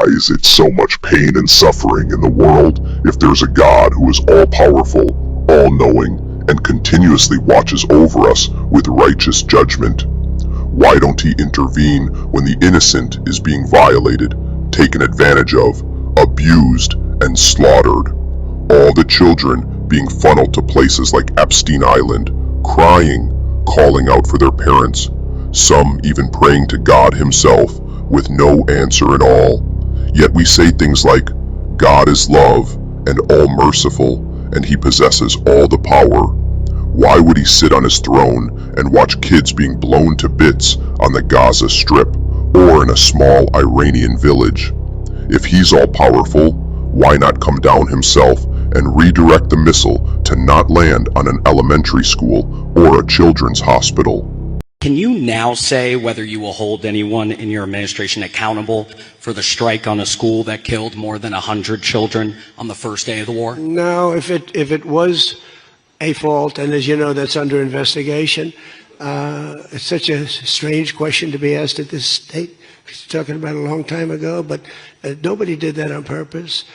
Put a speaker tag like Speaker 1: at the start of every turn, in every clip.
Speaker 1: is it so much pain and suffering in the world if there's a God who is all-powerful, all-knowing, and continuously watches over us with righteous judgment? Why don't he intervene when the innocent is being violated, taken advantage of, abused, and slaughtered? All the children being funneled to places like Epstein Island, crying, calling out for their parents, some even praying to God himself with no answer at all. Yet we say things like, God is love and all-merciful, and he possesses all the power. Why would he sit on his throne and watch kids being blown to bits on the Gaza Strip or in a small Iranian village? If he's all-powerful, why not come down himself and redirect the missile to not land on an elementary school or a children's hospital?
Speaker 2: Can you now say whether you will hold anyone in your administration accountable for the strike on a school that killed more than 100 children on the first day of the war?
Speaker 3: No, if it was a fault, and as you know, that's under investigation. It's such a strange question to be asked at this state. He's talking about a long time ago, but nobody did that on purpose.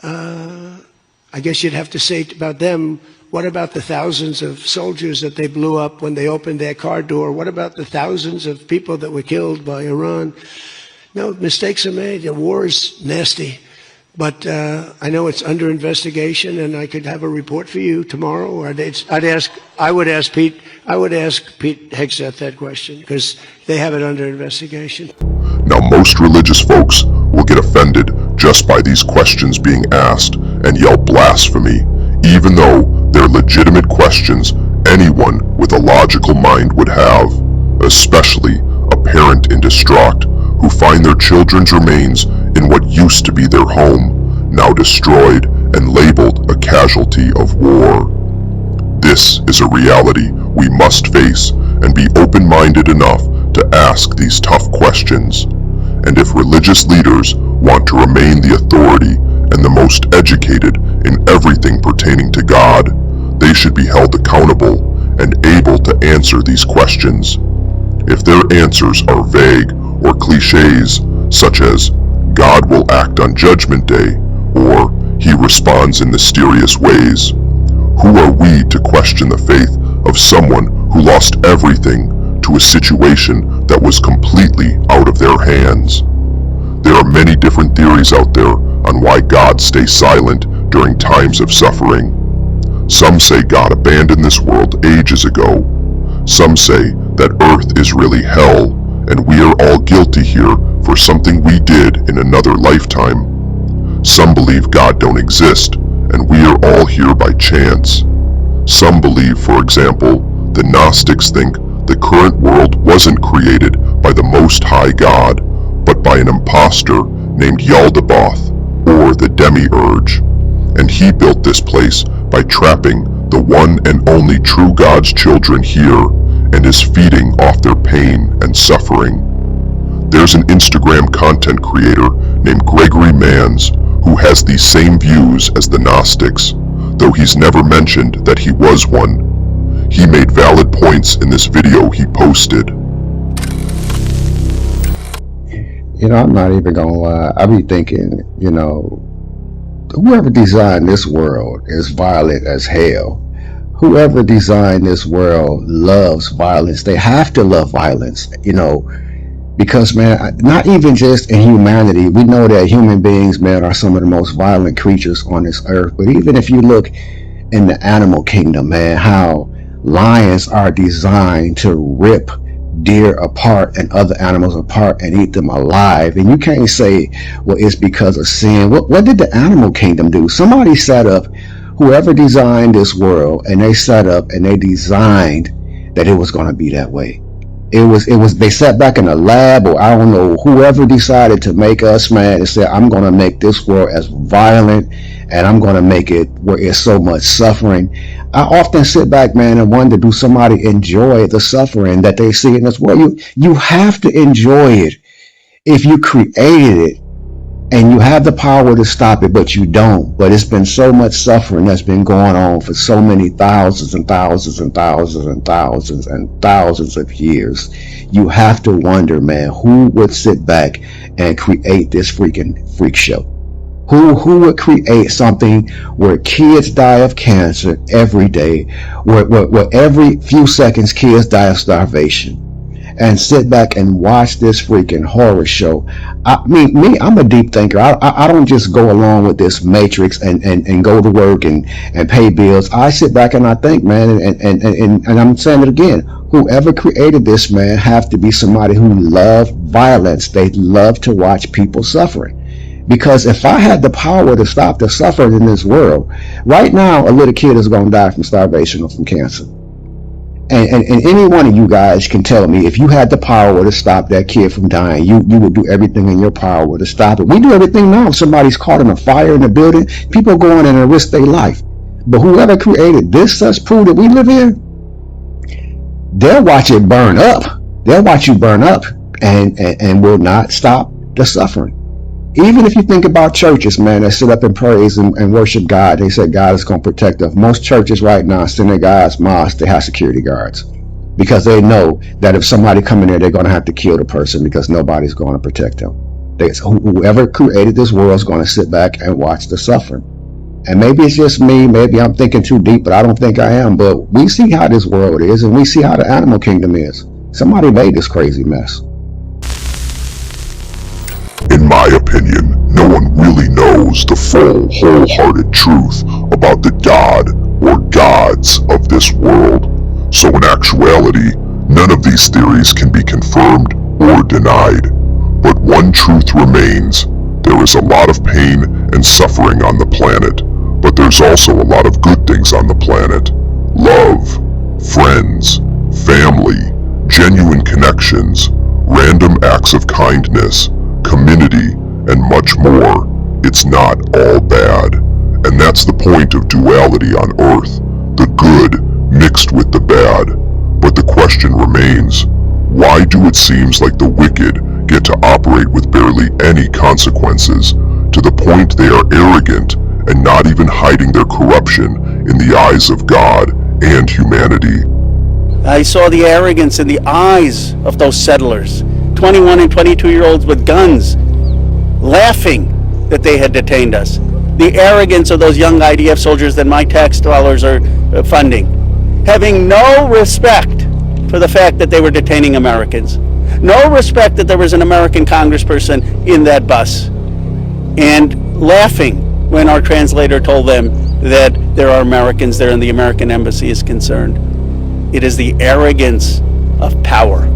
Speaker 3: I guess you'd have to say about them, what about the thousands of soldiers that they blew up when they opened their car door? What about the thousands of people that were killed by Iran? No, mistakes are made. The war is nasty. But I know it's under investigation, and I could have a report for you tomorrow. Or I would ask Pete Hegseth that question, because they have it under investigation.
Speaker 1: Now, most religious folks will get offended just by these questions being asked and yell blasphemy, even though they're legitimate questions anyone with a logical mind would have, especially a parent in distraught who find their children's remains in what used to be their home, now destroyed and labeled a casualty of war. This is a reality we must face and be open-minded enough to ask these tough questions. And if religious leaders want to remain the authority and the most educated in everything pertaining to God, they should be held accountable and able to answer these questions. If their answers are vague or cliches, such as, God will act on Judgment Day, or he responds in mysterious ways, who are we to question the faith of someone who lost everything to a situation that was completely out of their hands? There are many different theories out there on why God stays silent during times of suffering. Some say God abandoned this world ages ago. Some say that Earth is really hell, and we are all guilty here for something we did in another lifetime. Some believe God don't exist, and we are all here by chance. Some believe, for example, the Gnostics think the current world wasn't created by the Most High God, but by an imposter named Yaldabaoth, or the Demiurge, and he built this place by trapping the one and only true God's children here, and is feeding off their pain and suffering. There's an Instagram content creator named Gregory Manns who has these same views as the Gnostics, though he's never mentioned that he was one. He made valid points in this video he posted.
Speaker 4: I'm not even gonna lie. I be thinking, whoever designed this world is violent as hell. Whoever designed this world loves violence. They have to love violence, because, man, not even just in humanity. We know that human beings, man, are some of the most violent creatures on this earth. But even if you look in the animal kingdom, man, how lions are designed to rip deer apart and other animals apart and eat them alive. And you can't say, well, it's because of sin. What did the animal kingdom do? Somebody set up, whoever designed this world, and they set up and they designed that it was going to be that way. They sat back in a lab, or I don't know, whoever decided to make us, man, and said, I'm going to make this world as violent, and I'm going to make it where it's so much suffering. I often sit back, man, and wonder, do somebody enjoy the suffering that they see in this world? You have to enjoy it. If you created it, and you have the power to stop it, but you don't. But it's been so much suffering that's been going on for so many thousands and thousands and thousands and thousands and thousands of years. You have to wonder, man, who would sit back and create this freaking freak show? Who would create something where kids die of cancer every day, where every few seconds kids die of starvation, and sit back and watch this freaking horror show? I mean, me, I'm a deep thinker. I don't just go along with this matrix and go to work and pay bills. I sit back and I think, man, and I'm saying it again, whoever created this, man, have to be somebody who love violence. They love to watch people suffering. Because if I had the power to stop the suffering in this world, right now a little kid is going to die from starvation or from cancer. And any one of you guys can tell me, if you had the power to stop that kid from dying, you would do everything in your power to stop it. We do everything now. If somebody's caught in a fire in a building, people go in and risk their life. But whoever created this cesspool that we live in, they'll watch it burn up. They'll watch you burn up and will not stop the suffering. Even if you think about churches, man, that sit up and praise and worship God, they say God is going to protect us. Most churches right now, synagogues, mosques, they have security guards because they know that if somebody come in there, they're going to have to kill the person because nobody's going to protect them. Whoever created this world is going to sit back and watch the suffering. And maybe it's just me, maybe I'm thinking too deep, but I don't think I am. But we see how this world is, and we see how the animal kingdom is. Somebody made this crazy mess.
Speaker 1: In my opinion, no one really knows the full, wholehearted truth about the God or gods of this world. So in actuality, none of these theories can be confirmed or denied. But one truth remains: there is a lot of pain and suffering on the planet, but there's also a lot of good things on the planet. Love, friends, family, genuine connections, random acts of kindness, community, and much more. It's not all bad. And that's the point of duality on Earth, the good mixed with the bad. But the question remains, why do it seems like the wicked get to operate with barely any consequences, to the point they are arrogant and not even hiding their corruption in the eyes of God and humanity?
Speaker 5: I saw the arrogance in the eyes of those settlers, 21 and 22-year-olds with guns, laughing that they had detained us. The arrogance of those young IDF soldiers that my tax dollars are funding, having no respect for the fact that they were detaining Americans, no respect that there was an American congressperson in that bus, and laughing when our translator told them that there are Americans there and the American embassy is concerned. It is the arrogance of power,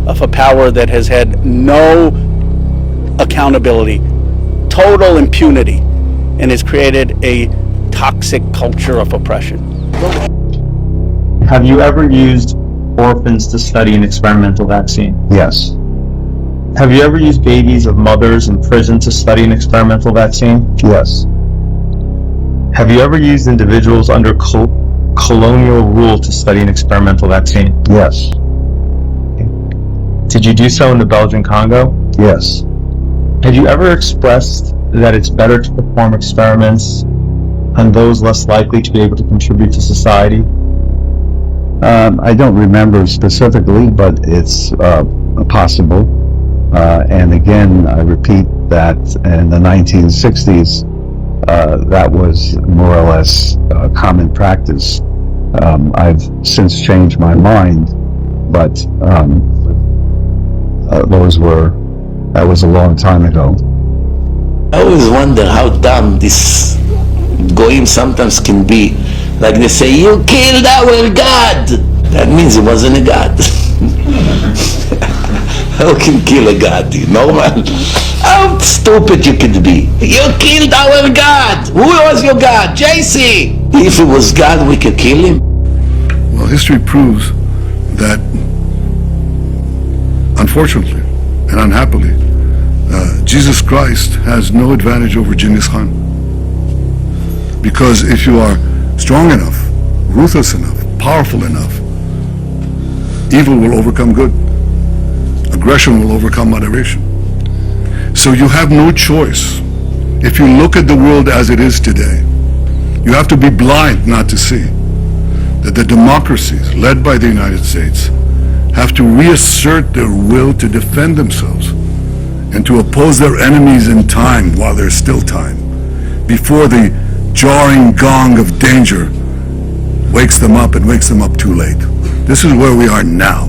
Speaker 5: of a power that has had no accountability, total impunity, and has created a toxic culture of oppression.
Speaker 6: Have you ever used orphans to study an experimental vaccine?
Speaker 4: Yes.
Speaker 6: Have you ever used babies of mothers in prison to study an experimental vaccine?
Speaker 4: Yes.
Speaker 6: Have you ever used individuals under colonial rule to study an experimental vaccine?
Speaker 4: Yes.
Speaker 6: Did you do so in the Belgian Congo?
Speaker 4: Yes.
Speaker 6: Have you ever expressed that it's better to perform experiments on those less likely to be able to contribute to society?
Speaker 7: I don't remember specifically, but it's possible. And again, I repeat that in the 1960s, that was more or less common practice. I've since changed my mind, but that was a long time ago.
Speaker 8: I always wonder how dumb this goyim sometimes can be. Like they say, you killed our God! That means he wasn't a God. How can you kill a God? Normal? How stupid you could be. You killed our God! Who was your God? JC! If it was God, we could kill him.
Speaker 9: Well, history proves that, unfortunately and unhappily, Jesus Christ has no advantage over Genghis Khan. Because if you are strong enough, ruthless enough, powerful enough, evil will overcome good. Aggression will overcome moderation. So you have no choice. If you look at the world as it is today, you have to be blind not to see that the democracies led by the United States have to reassert their will to defend themselves and to oppose their enemies in time while there's still time, before the jarring gong of danger wakes them up and wakes them up too late. This is where we are now.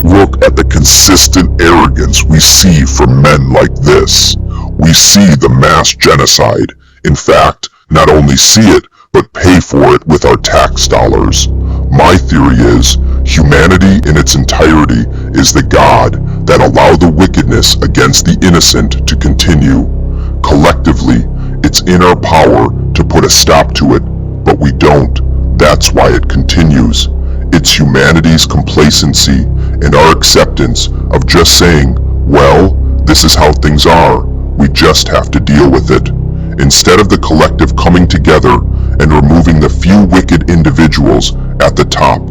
Speaker 1: Look at the consistent arrogance we see from men like this. We see the mass genocide. In fact, not only see it, but pay for it with our tax dollars. My theory is, humanity in its entirety is the God that allowed the wickedness against the innocent to continue. Collectively, it's in our power to put a stop to it, but we don't. That's why it continues. It's humanity's complacency and our acceptance of just saying, well, this is how things are. We just have to deal with it. Instead of the collective coming together and removing the few wicked individuals at the top,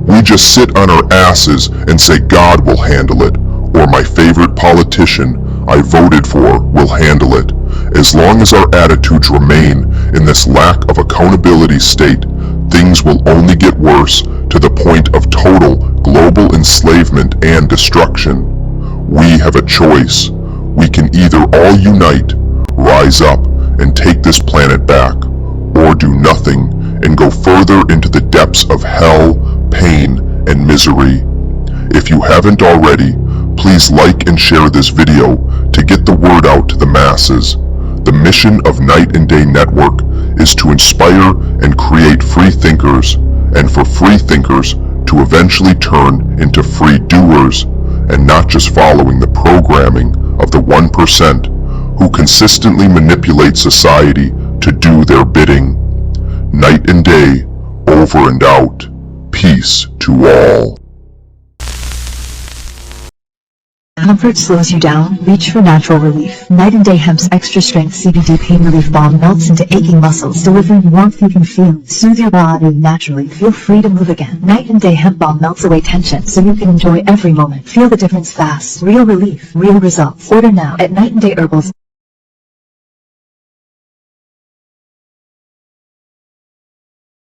Speaker 1: we just sit on our asses and say God will handle it, or my favorite politician I voted for will handle it. As long as our attitudes remain in this lack of accountability state, things will only get worse to the point of total global enslavement and destruction. We have a choice. We can either all unite, rise up, and take this planet back, or do nothing and go further into the depths of hell, pain, and misery. If you haven't already, please like and share this video to get the word out to the masses. The mission of Night and Day Network is to inspire and create free thinkers, and for free thinkers to eventually turn into free doers, and not just following the programming of the 1% who consistently manipulate society to do their bidding. Night and day, over and out. Peace to all.
Speaker 10: Comfort slows you down? Reach for natural relief. Night and Day Hemp's extra strength CBD pain relief balm melts into aching muscles, delivering warmth you can feel. Soothe your body naturally. Feel free to move again. Night and Day Hemp balm melts away tension so you can enjoy every moment. Feel the difference fast. Real relief, real results. Order now at Night and Day Herbals.